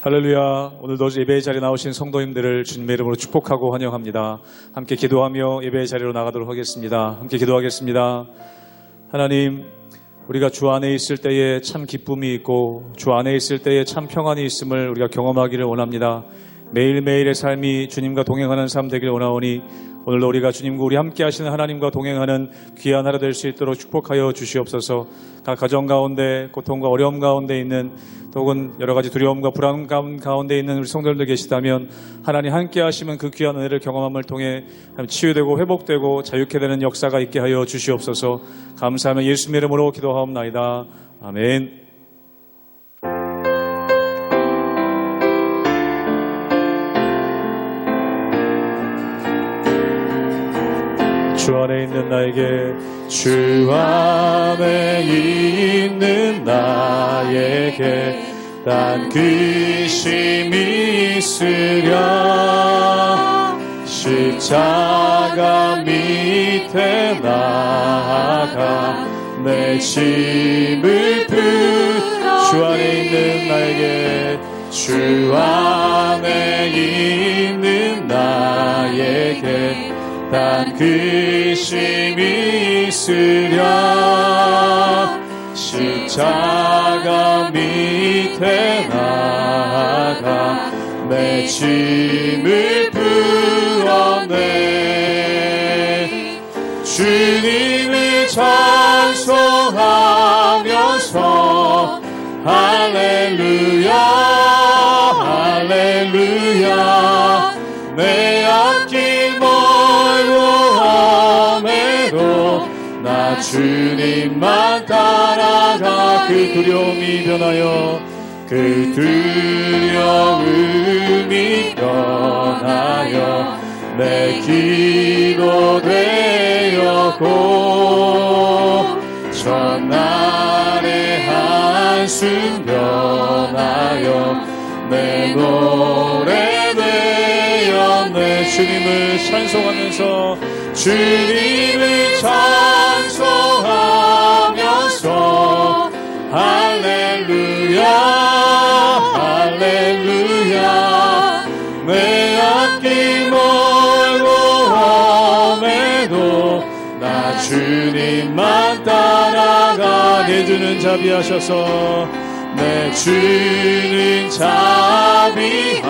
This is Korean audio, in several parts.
할렐루야. 오늘도 예배의 자리에 나오신 성도님들을 주님의 이름으로 축복하고 환영합니다. 함께 기도하며 예배의 자리로 나가도록 하겠습니다. 함께 기도하겠습니다. 하나님, 우리가 주 안에 있을 때에 참 기쁨이 있고 주 안에 있을 때에 참 평안이 있음을 우리가 경험하기를 원합니다. 매일매일의 삶이 주님과 동행하는 삶 되길 원하오니 오늘도 우리가 주님과 우리 함께 하시는 하나님과 동행하는 귀한 하루 될 수 있도록 축복하여 주시옵소서. 각 가정 가운데 고통과 어려움 가운데 있는 혹은 여러 가지 두려움과 불안 가운데 있는 우리 성도님들 계시다면 하나님 함께 하시면 그 귀한 은혜를 경험함을 통해 치유되고 회복되고 자유케 되는 역사가 있게 하여 주시옵소서. 감사하며 예수님의 이름으로 기도하옵나이다. 아멘. 주 안에 있는 나에게 주 안에 있는 나에게 단 근심이 있으랴 십자가 밑에 나아가 내 짐을 풀어 주 안에 있는 나에게 주 안에 있는 나에게 단 근심이 있으랴 십자가 밑에 나아가 내 짐을 풀어내 주님을 찬송하면서 할렐루야 할렐루야 내 앞길 나 주님만 따라가 그 두려움이 변하여 그 두려움이 변하여 내 기도 되었고 첫날의 한숨 변하여 내 노래 되었네 주님을 찬송하면서 주님을 찬송하면서 할렐루야 할렐루야 내 앞길 멀고 험해도 나 주님만 따라가 내 주는 자비하셔서 내 주는 자비하셔서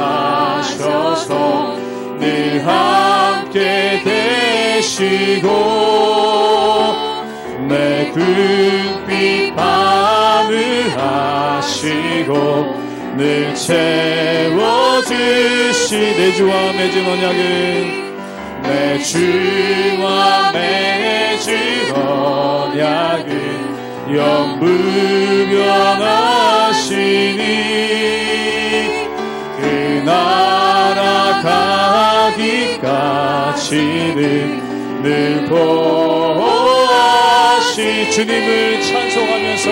늘 함께 되시고 내 궁핍 밤을하시고 늘 채워주시 내 주와 맺은 언약은 내 주와 맺은 언약은 영불변하시니 그 나라 가기까지는 늘 보호하시 주님을 찬송하면서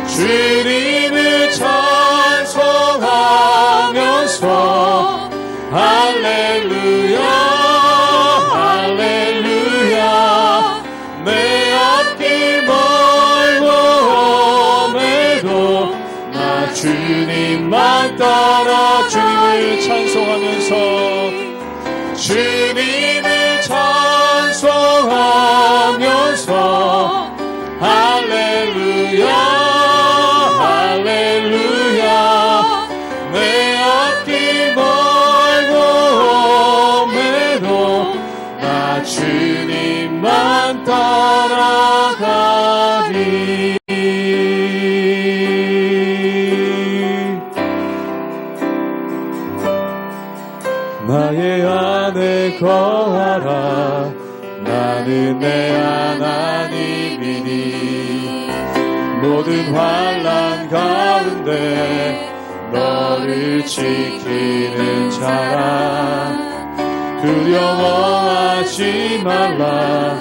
주님을 찬송하면서 할렐루야 할렐루야 내 앞길 멀고 험해도 나 주님만 따라 주님을 찬송하면서 주님을 찬송하면서 할렐루야 할렐루야 내 앞길 멀고 험해도 나 주님만 따라가리 나의 안에 거하라 나는 내 하나님이니 모든 환난 가운데 너를 지키는 자라 두려워하지 말라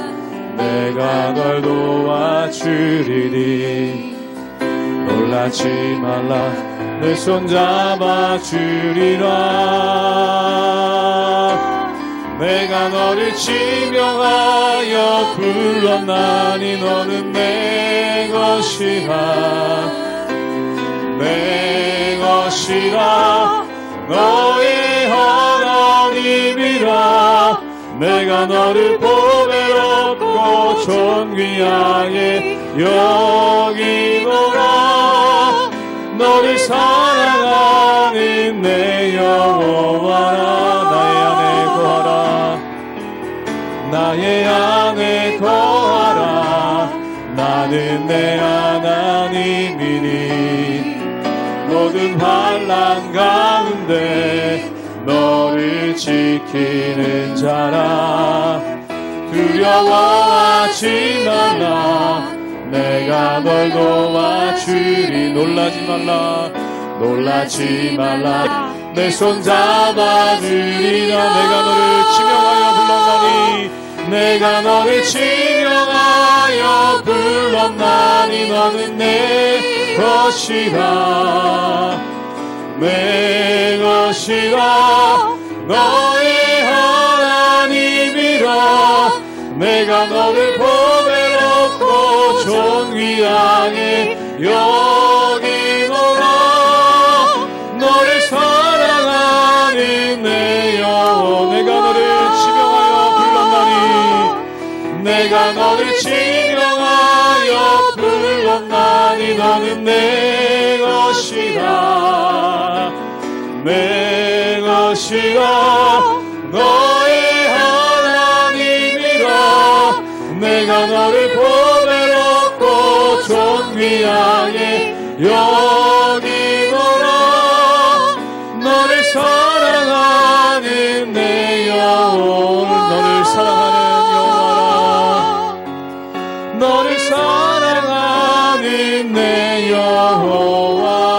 내가 널 도와주리니 놀라지 말라 내 손 잡아주리라 내가 너를 지명하여 불렀나니 너는 내 것이라 내 것이라 너의 하나님이라 내가 너를 보배롭고 존귀하게 여기노라 너를 사랑하는 내 여호와라 나의 안에 거하라 나는 내 하나님이니 모든 환난 가운데 너를 지키는 자라 두려워하지 말라 내가 널 도와주리 놀라지 말라 내 손 잡아주리라 내가 너를 지명하여 불렀나니 내가 너를 지명하여 불렀나니 너는 내 것이라 내 것이라 너의 하나님이라 내가 너를 보배롭고 존귀하게 여기노라 너를 사랑하는 내 영혼 내가 너를 지명하여 불렀나니 내가 너를 지명하여 불렀나니 너는 내 것이라 내 것이라 너의 하나님이라 내가 너를 보배롭고 존귀하게 여기노라 너를 사랑하는 내 영혼 너를 사랑하는 여호와라 너를 사랑하는 내 여호와라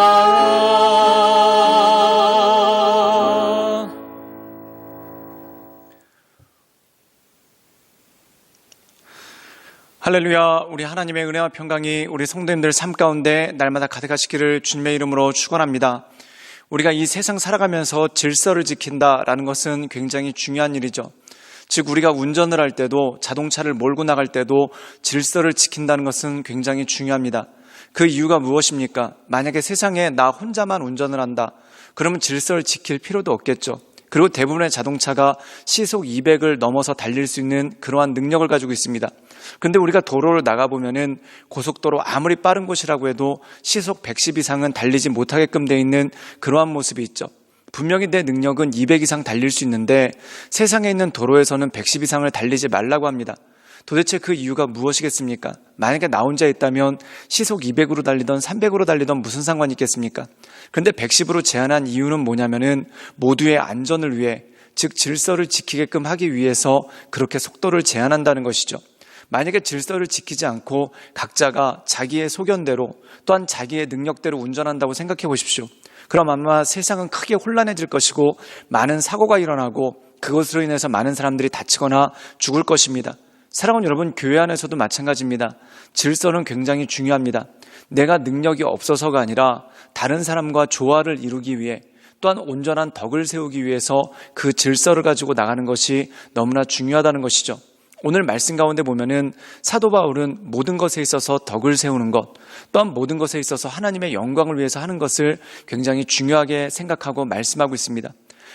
할렐루야. 우리 하나님의 은혜와 평강이 우리 성도님들 삶 가운데 날마다 가득하시기를 주님의 이름으로 축원합니다. 우리가 이 세상 살아가면서 질서를 지킨다라는 것은 굉장히 중요한 일이죠. 즉 우리가 운전을 할 때도 자동차를 몰고 나갈 때도 질서를 지킨다는 것은 굉장히 중요합니다. 그 이유가 무엇입니까? 만약에 세상에 나 혼자만 운전을 한다. 그러면 질서를 지킬 필요도 없겠죠. 그리고 대부분의 자동차가 시속 200을 넘어서 달릴 수 있는 그러한 능력을 가지고 있습니다. 그런데 우리가 도로를 나가보면은 고속도로 아무리 빠른 곳이라고 해도 시속 110 이상은 달리지 못하게끔 되어 있는 그러한 모습이 있죠. 분명히 내 능력은 200 이상 달릴 수 있는데 세상에 있는 도로에서는 110 이상을 달리지 말라고 합니다. 도대체 그 이유가 무엇이겠습니까? 만약에 나 혼자 있다면 시속 200으로 달리던 300으로 달리던 무슨 상관이 있겠습니까? 그런데 110으로 제한한 이유는 뭐냐면은 모두의 안전을 위해, 즉 질서를 지키게끔 하기 위해서 그렇게 속도를 제한한다는 것이죠. 만약에 질서를 지키지 않고 각자가 자기의 소견대로 또한 자기의 능력대로 운전한다고 생각해 보십시오. 그럼 아마 세상은 크게 혼란해질 것이고 많은 사고가 일어나고 그것으로 인해서 많은 사람들이 다치거나 죽을 것입니다. 사랑하는 여러분, 교회 안에서도 마찬가지입니다. 질서는 굉장히 중요합니다. 내가 능력이 없어서가 아니라 다른 사람과 조화를 이루기 위해 또한 온전한 덕을 세우기 위해서 그 질서를 가지고 나가는 것이 너무나 중요하다는 것이죠. 오늘 말씀 가운데 보면은 사도 바울은 모든 것에 있어서 덕을 세우는 것, 또한 모든 것에 있어서 하나님의 영광을 위해서 하는 것을 굉장히 중요하게 생각하고 말씀하고 있습니다.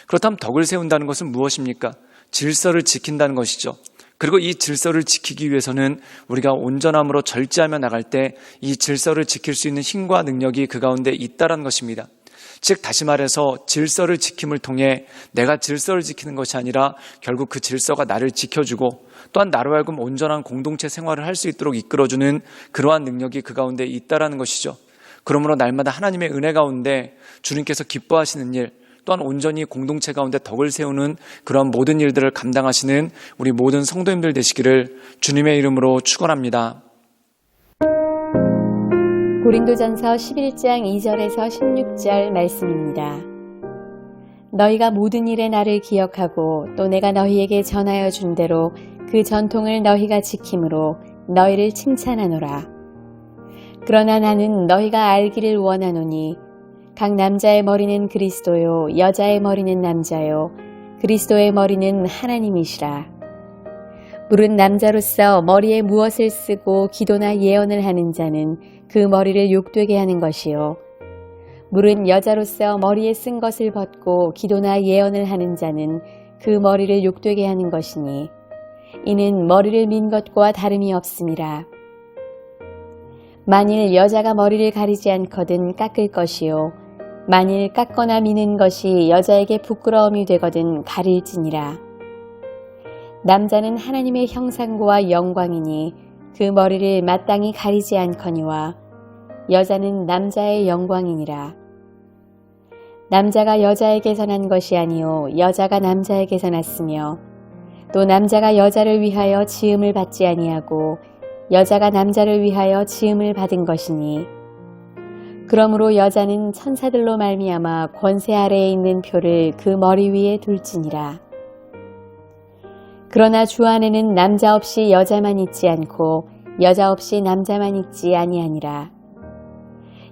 그렇다면 덕을 세운다는 것은 무엇입니까? 질서를 지킨다는 것이죠. 그리고 이 질서를 지키기 위해서는 우리가 온전함으로 절제하며 나갈 때 이 질서를 지킬 수 있는 힘과 능력이 그 가운데 있다는 것입니다. 즉 다시 말해서 질서를 지킴을 통해 내가 질서를 지키는 것이 아니라 결국 그 질서가 나를 지켜주고 또한 나로 하여금 온전한 공동체 생활을 할 수 있도록 이끌어주는 그러한 능력이 그 가운데 있다는 것이죠. 그러므로 날마다 하나님의 은혜 가운데 주님께서 기뻐하시는 일, 또한 온전히 공동체 가운데 덕을 세우는 그런 모든 일들을 감당하시는 우리 모든 성도님들 되시기를 주님의 이름으로 축원합니다. 고린도전서 11장 2절에서 16절 말씀입니다. 너희가 모든 일에 나를 기억하고 또 내가 너희에게 전하여 준 대로 그 전통을 너희가 지킴으로 너희를 칭찬하노라. 그러나 나는 너희가 알기를 원하노니 각 남자의 머리는 그리스도요 여자의 머리는 남자요 그리스도의 머리는 하나님이시라. 물은 남자로서 머리에 무엇을 쓰고 기도나 예언을 하는 자는 그 머리를 욕되게 하는 것이요. 물은 여자로서 머리에 쓴 것을 벗고 기도나 예언을 하는 자는 그 머리를 욕되게 하는 것이니 이는 머리를 민 것과 다름이 없음이라. 만일 여자가 머리를 가리지 않거든 깎을 것이요 만일 깎거나 미는 것이 여자에게 부끄러움이 되거든 가릴지니라. 남자는 하나님의 형상과 영광이니 그 머리를 마땅히 가리지 않거니와 여자는 남자의 영광이니라. 남자가 여자에게서 난 것이 아니요 여자가 남자에게서 났으며 또 남자가 여자를 위하여 지음을 받지 아니하고 여자가 남자를 위하여 지음을 받은 것이니 그러므로 여자는 천사들로 말미암아 권세 아래에 있는 표를 그 머리 위에 둘지니라. 그러나 주 안에는 남자 없이 여자만 있지 않고 여자 없이 남자만 있지 아니하니라.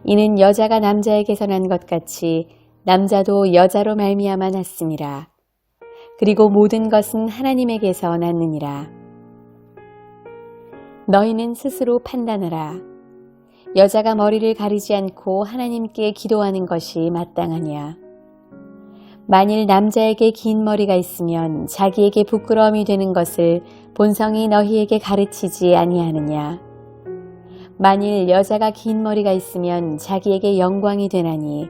이는 여자가 남자에게서 난 것 같이 남자도 여자로 말미암아 났음이라. 그리고 모든 것은 하나님에게서 났느니라. 너희는 스스로 판단하라. 여자가 머리를 가리지 않고 하나님께 기도하는 것이 마땅하냐. 만일 남자에게 긴 머리가 있으면 자기에게 부끄러움이 되는 것을 본성이 너희에게 가르치지 아니하느냐. 만일 여자가 긴 머리가 있으면 자기에게 영광이 되나니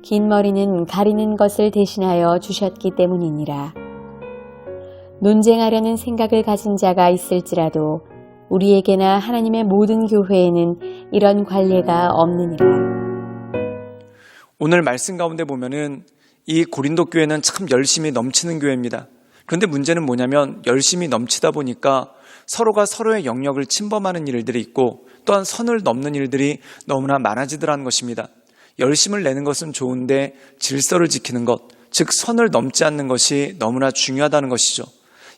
긴 머리는 가리는 것을 대신하여 주셨기 때문이니라. 논쟁하려는 생각을 가진 자가 있을지라도 우리에게나 하나님의 모든 교회에는 이런 관례가 없느니라. 오늘 말씀 가운데 보면은 이 고린도 교회는 참 열심히 넘치는 교회입니다. 그런데 문제는 뭐냐면 열심히 넘치다 보니까 서로가 서로의 영역을 침범하는 일들이 있고 또한 선을 넘는 일들이 너무나 많아지더라는 것입니다. 열심을 내는 것은 좋은데 질서를 지키는 것, 즉 선을 넘지 않는 것이 너무나 중요하다는 것이죠.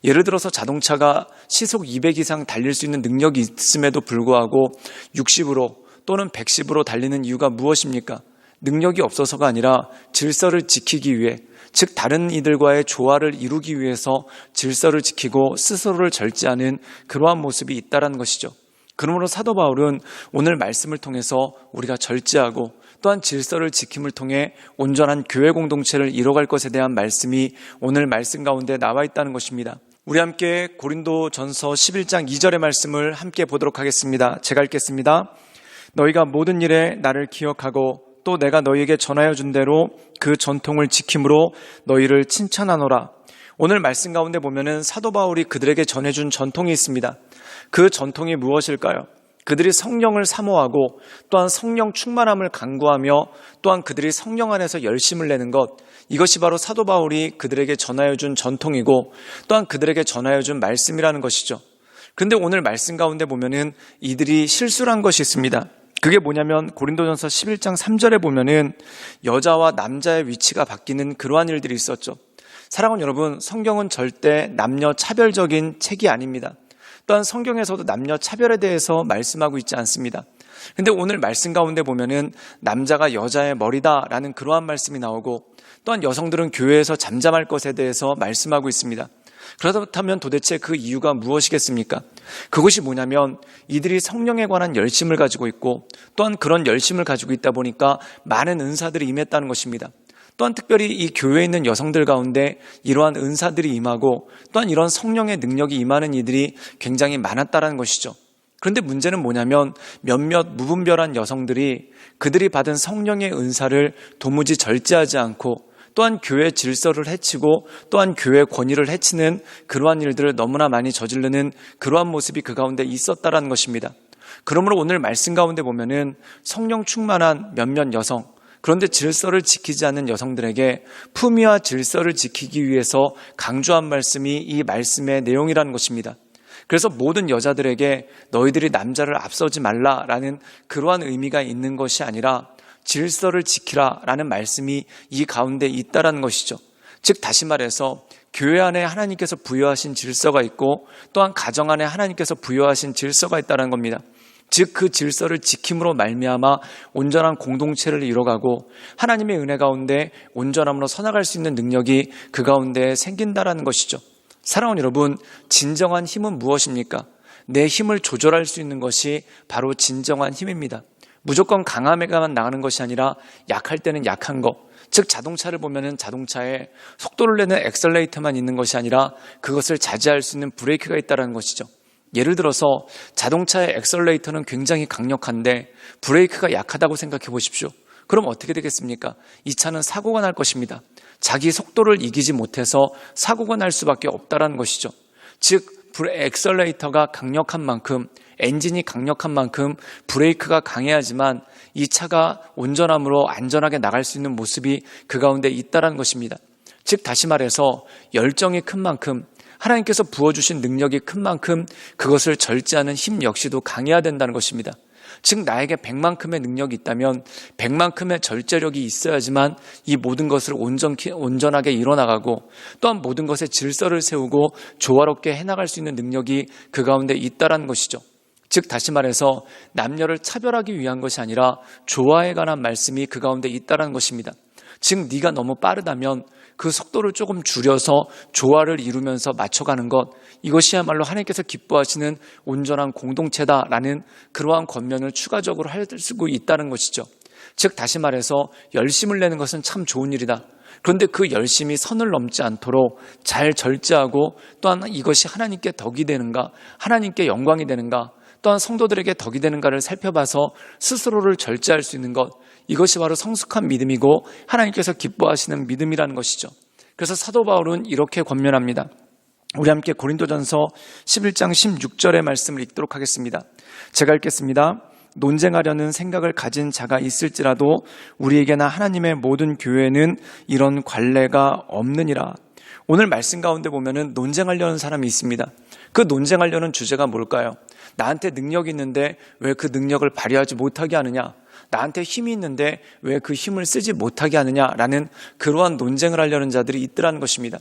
예를 들어서 자동차가 시속 200 이상 달릴 수 있는 능력이 있음에도 불구하고 60으로 또는 110으로 달리는 이유가 무엇입니까? 능력이 없어서가 아니라 질서를 지키기 위해, 즉 다른 이들과의 조화를 이루기 위해서 질서를 지키고 스스로를 절제하는 그러한 모습이 있다는 것이죠. 그러므로 사도 바울은 오늘 말씀을 통해서 우리가 절제하고 또한 질서를 지킴을 통해 온전한 교회 공동체를 이뤄갈 것에 대한 말씀이 오늘 말씀 가운데 나와 있다는 것입니다. 우리 함께 고린도전서 11장 2절의 말씀을 함께 보도록 하겠습니다. 제가 읽겠습니다. 너희가 모든 일에 나를 기억하고 또 내가 너희에게 전하여 준 대로 그 전통을 지킴으로 너희를 칭찬하노라. 오늘 말씀 가운데 보면은 사도 바울이 그들에게 전해준 전통이 있습니다. 그 전통이 무엇일까요? 그들이 성령을 사모하고 또한 성령 충만함을 간구하며 또한 그들이 성령 안에서 열심을 내는 것, 이것이 바로 사도 바울이 그들에게 전하여 준 전통이고 또한 그들에게 전하여 준 말씀이라는 것이죠. 그런데 오늘 말씀 가운데 보면은 이들이 실수를 한 것이 있습니다. 그게 뭐냐면 고린도전서 11장 3절에 보면은 여자와 남자의 위치가 바뀌는 그러한 일들이 있었죠. 사랑하는 여러분, 성경은 절대 남녀 차별적인 책이 아닙니다. 또한 성경에서도 남녀 차별에 대해서 말씀하고 있지 않습니다. 근데 오늘 말씀 가운데 보면은 남자가 여자의 머리다라는 그러한 말씀이 나오고 또한 여성들은 교회에서 잠잠할 것에 대해서 말씀하고 있습니다. 그렇다면 도대체 그 이유가 무엇이겠습니까? 그것이 뭐냐면 이들이 성령에 관한 열심을 가지고 있고 또한 그런 열심을 가지고 있다 보니까 많은 은사들이 임했다는 것입니다. 또한 특별히 이 교회에 있는 여성들 가운데 이러한 은사들이 임하고 또한 이런 성령의 능력이 임하는 이들이 굉장히 많았다는 것이죠. 그런데 문제는 뭐냐면 몇몇 무분별한 여성들이 그들이 받은 성령의 은사를 도무지 절제하지 않고 또한 교회 질서를 해치고 또한 교회 권위를 해치는 그러한 일들을 너무나 많이 저지르는 그러한 모습이 그 가운데 있었다는 것입니다. 그러므로 오늘 말씀 가운데 보면은 성령 충만한 몇몇 여성, 그런데 질서를 지키지 않는 여성들에게 품위와 질서를 지키기 위해서 강조한 말씀이 이 말씀의 내용이라는 것입니다. 그래서 모든 여자들에게 너희들이 남자를 앞서지 말라라는 그러한 의미가 있는 것이 아니라 질서를 지키라라는 말씀이 이 가운데 있다라는 것이죠. 즉 다시 말해서 교회 안에 하나님께서 부여하신 질서가 있고 또한 가정 안에 하나님께서 부여하신 질서가 있다는 겁니다. 즉 그 질서를 지킴으로 말미암아 온전한 공동체를 이뤄가고 하나님의 은혜 가운데 온전함으로 서나갈 수 있는 능력이 그 가운데 생긴다라는 것이죠. 사랑하는 여러분, 진정한 힘은 무엇입니까? 내 힘을 조절할 수 있는 것이 바로 진정한 힘입니다. 무조건 강함에만 나가는 것이 아니라 약할 때는 약한 것, 즉 자동차를 보면은 자동차에 속도를 내는 엑셀레이터만 있는 것이 아니라 그것을 자제할 수 있는 브레이크가 있다는 것이죠. 예를 들어서 자동차의 엑셀레이터는 굉장히 강력한데 브레이크가 약하다고 생각해 보십시오. 그럼 어떻게 되겠습니까? 이 차는 사고가 날 것입니다. 자기 속도를 이기지 못해서 사고가 날 수밖에 없다는 것이죠. 즉 엑셀레이터가 강력한 만큼, 엔진이 강력한 만큼 브레이크가 강해야지만 이 차가 온전함으로 안전하게 나갈 수 있는 모습이 그 가운데 있다는 것입니다. 즉 다시 말해서 열정이 큰 만큼, 하나님께서 부어주신 능력이 큰 만큼 그것을 절제하는 힘 역시도 강해야 된다는 것입니다. 즉 나에게 100만큼의 능력이 있다면 100만큼의 절제력이 있어야지만 이 모든 것을 온전하게 이뤄나가고 또한 모든 것에 질서를 세우고 조화롭게 해나갈 수 있는 능력이 그 가운데 있다는 것이죠. 즉 다시 말해서 남녀를 차별하기 위한 것이 아니라 조화에 관한 말씀이 그 가운데 있다는 것입니다. 즉 네가 너무 빠르다면 그 속도를 조금 줄여서 조화를 이루면서 맞춰가는 것, 이것이야말로 하나님께서 기뻐하시는 온전한 공동체다라는 그러한 권면을 추가적으로 할 수 있다는 것이죠. 즉 다시 말해서 열심을 내는 것은 참 좋은 일이다. 그런데 그 열심이 선을 넘지 않도록 잘 절제하고 또한 이것이 하나님께 덕이 되는가, 하나님께 영광이 되는가, 또한 성도들에게 덕이 되는가를 살펴봐서 스스로를 절제할 수 있는 것, 이것이 바로 성숙한 믿음이고 하나님께서 기뻐하시는 믿음이라는 것이죠. 그래서 사도 바울은 이렇게 권면합니다. 우리 함께 고린도전서 11장 16절의 말씀을 읽도록 하겠습니다. 제가 읽겠습니다. 논쟁하려는 생각을 가진 자가 있을지라도 우리에게나 하나님의 모든 교회는 이런 관례가 없느니라. 오늘 말씀 가운데 보면은 논쟁하려는 사람이 있습니다. 그 논쟁하려는 주제가 뭘까요? 나한테 능력이 있는데 왜 그 능력을 발휘하지 못하게 하느냐? 나한테 힘이 있는데 왜 그 힘을 쓰지 못하게 하느냐라는 그러한 논쟁을 하려는 자들이 있더라는 것입니다.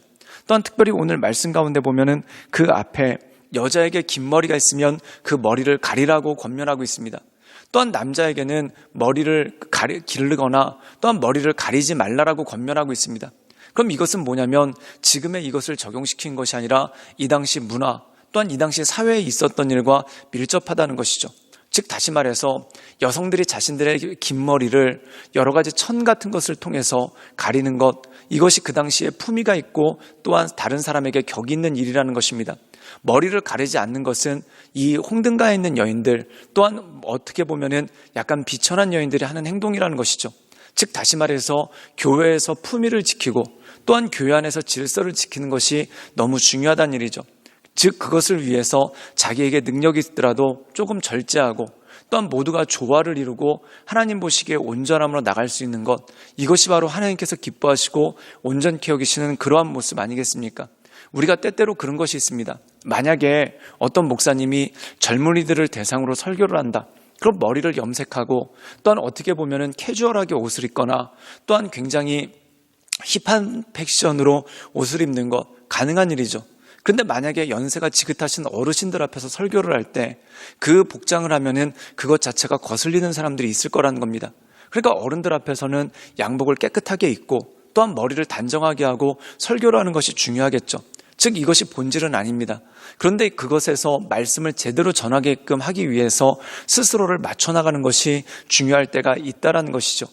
또한 특별히 오늘 말씀 가운데 보면은 그 앞에 여자에게 긴 머리가 있으면 그 머리를 가리라고 권면하고 있습니다. 또한 남자에게는 머리를 기르거나 또한 머리를 가리지 말라라고 권면하고 있습니다. 그럼 이것은 뭐냐면 지금의 이것을 적용시킨 것이 아니라 이 당시 문화 또한 이 당시 사회에 있었던 일과 밀접하다는 것이죠. 즉 다시 말해서 여성들이 자신들의 긴 머리를 여러 가지 천 같은 것을 통해서 가리는 것, 이것이 그 당시에 품위가 있고 또한 다른 사람에게 격이 있는 일이라는 것입니다. 머리를 가리지 않는 것은 이 홍등가에 있는 여인들 또한 어떻게 보면은 약간 비천한 여인들이 하는 행동이라는 것이죠. 즉 다시 말해서 교회에서 품위를 지키고 또한 교회 안에서 질서를 지키는 것이 너무 중요하다는 일이죠. 즉 그것을 위해서 자기에게 능력이 있더라도 조금 절제하고 또한 모두가 조화를 이루고 하나님 보시기에 온전함으로 나갈 수 있는 것, 이것이 바로 하나님께서 기뻐하시고 온전케 여기시는 그러한 모습 아니겠습니까? 우리가 때때로 그런 것이 있습니다. 만약에 어떤 목사님이 젊은이들을 대상으로 설교를 한다. 그럼 머리를 염색하고 또한 어떻게 보면은 캐주얼하게 옷을 입거나 또한 굉장히 힙한 패션으로 옷을 입는 것 가능한 일이죠. 그런데 만약에 연세가 지긋하신 어르신들 앞에서 설교를 할 때 그 복장을 하면은 그것 자체가 거슬리는 사람들이 있을 거라는 겁니다. 그러니까 어른들 앞에서는 양복을 깨끗하게 입고 또한 머리를 단정하게 하고 설교를 하는 것이 중요하겠죠. 즉 이것이 본질은 아닙니다. 그런데 그것에서 말씀을 제대로 전하게끔 하기 위해서 스스로를 맞춰나가는 것이 중요할 때가 있다는 것이죠.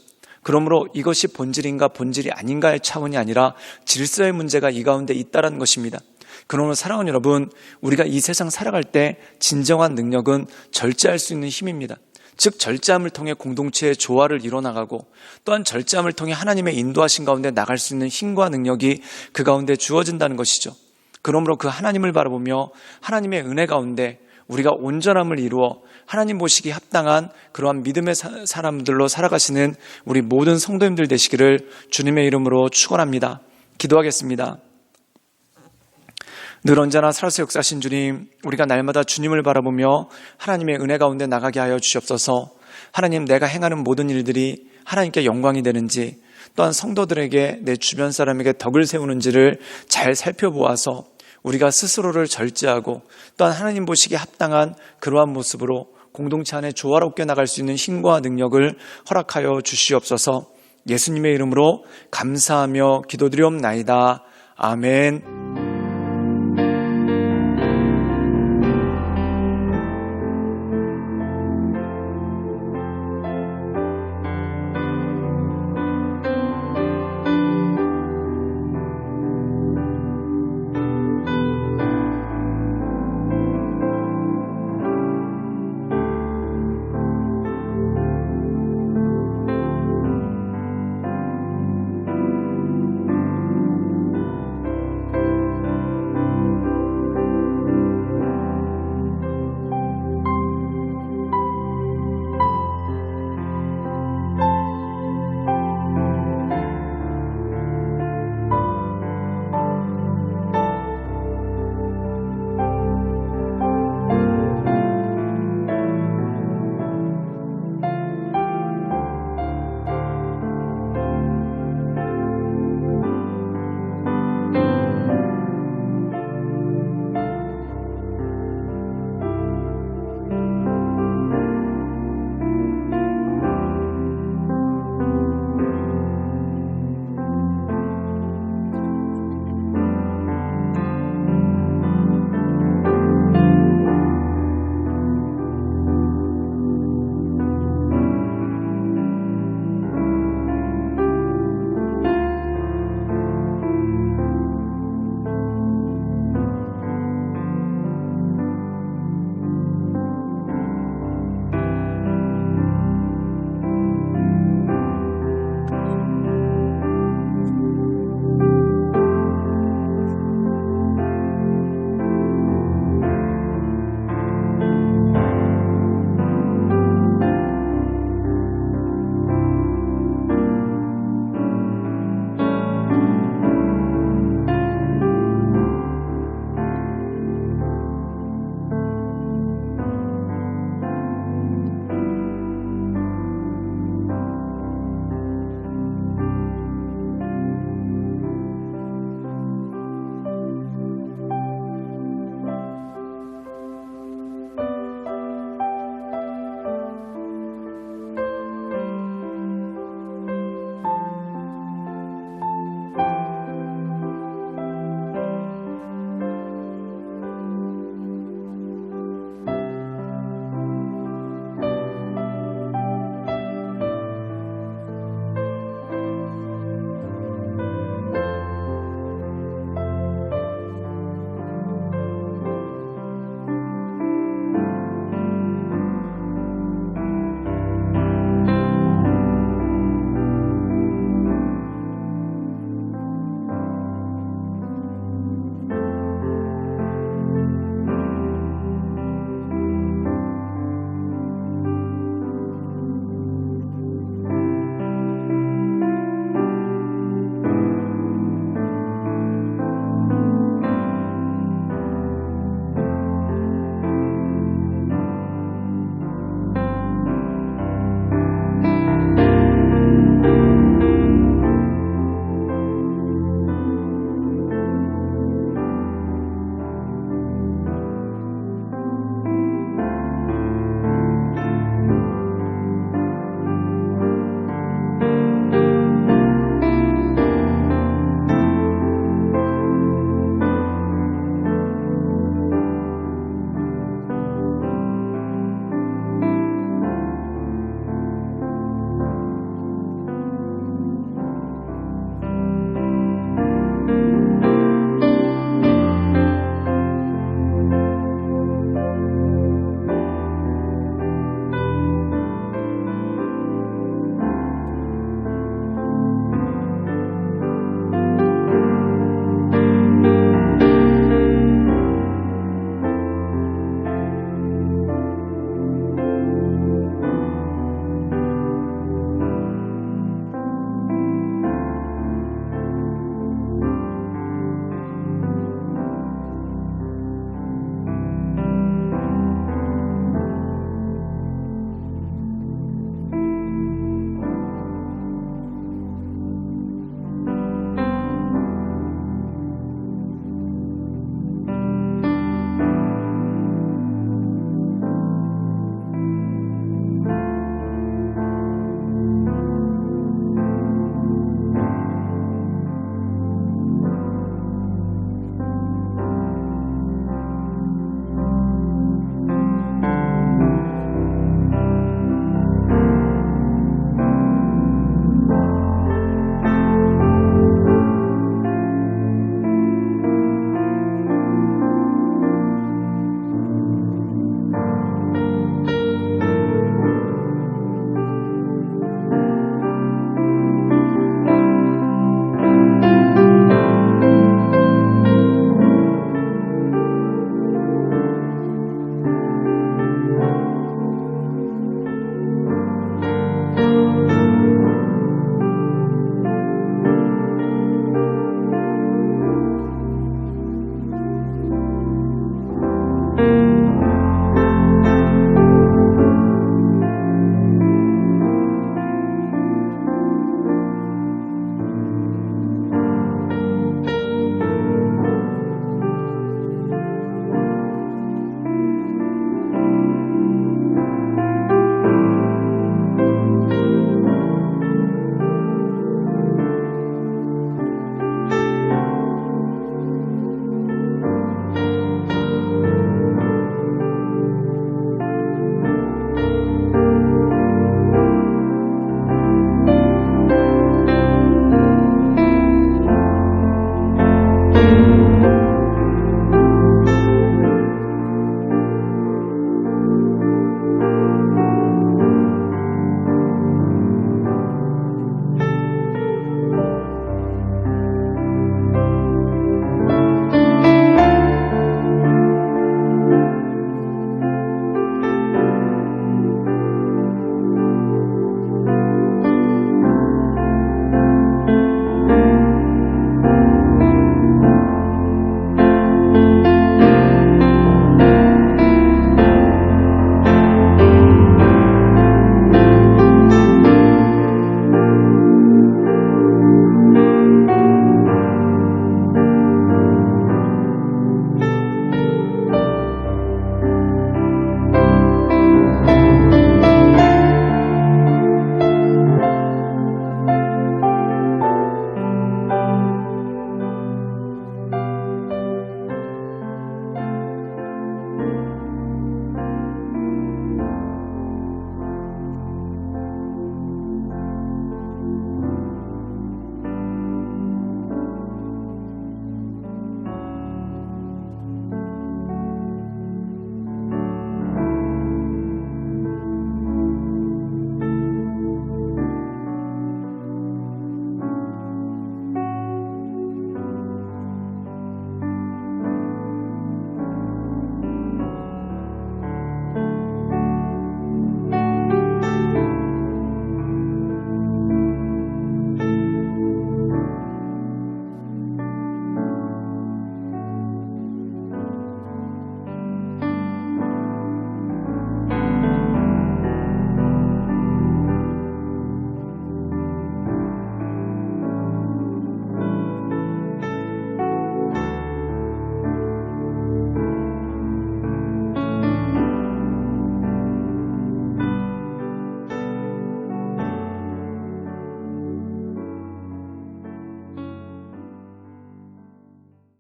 그러므로 이것이 본질인가 본질이 아닌가의 차원이 아니라 질서의 문제가 이 가운데 있다는 것입니다. 그러므로 사랑하는 여러분, 우리가 이 세상 살아갈 때 진정한 능력은 절제할 수 있는 힘입니다. 즉 절제함을 통해 공동체의 조화를 이뤄나가고 또한 절제함을 통해 하나님의 인도하신 가운데 나갈 수 있는 힘과 능력이 그 가운데 주어진다는 것이죠. 그러므로 그 하나님을 바라보며 하나님의 은혜 가운데 우리가 온전함을 이루어 하나님 보시기 합당한 그러한 믿음의 사람들로 살아가시는 우리 모든 성도님들 되시기를 주님의 이름으로 축원합니다. 기도하겠습니다. 늘 언제나 살아서 역사하신 주님, 우리가 날마다 주님을 바라보며 하나님의 은혜 가운데 나가게 하여 주시옵소서. 하나님, 내가 행하는 모든 일들이 하나님께 영광이 되는지 또한 성도들에게 내 주변 사람에게 덕을 세우는지를 잘 살펴보아서 우리가 스스로를 절제하고 또한 하나님 보시기에 합당한 그러한 모습으로 공동체 안에 조화롭게 나갈 수 있는 힘과 능력을 허락하여 주시옵소서. 예수님의 이름으로 감사하며 기도드리옵나이다. 아멘.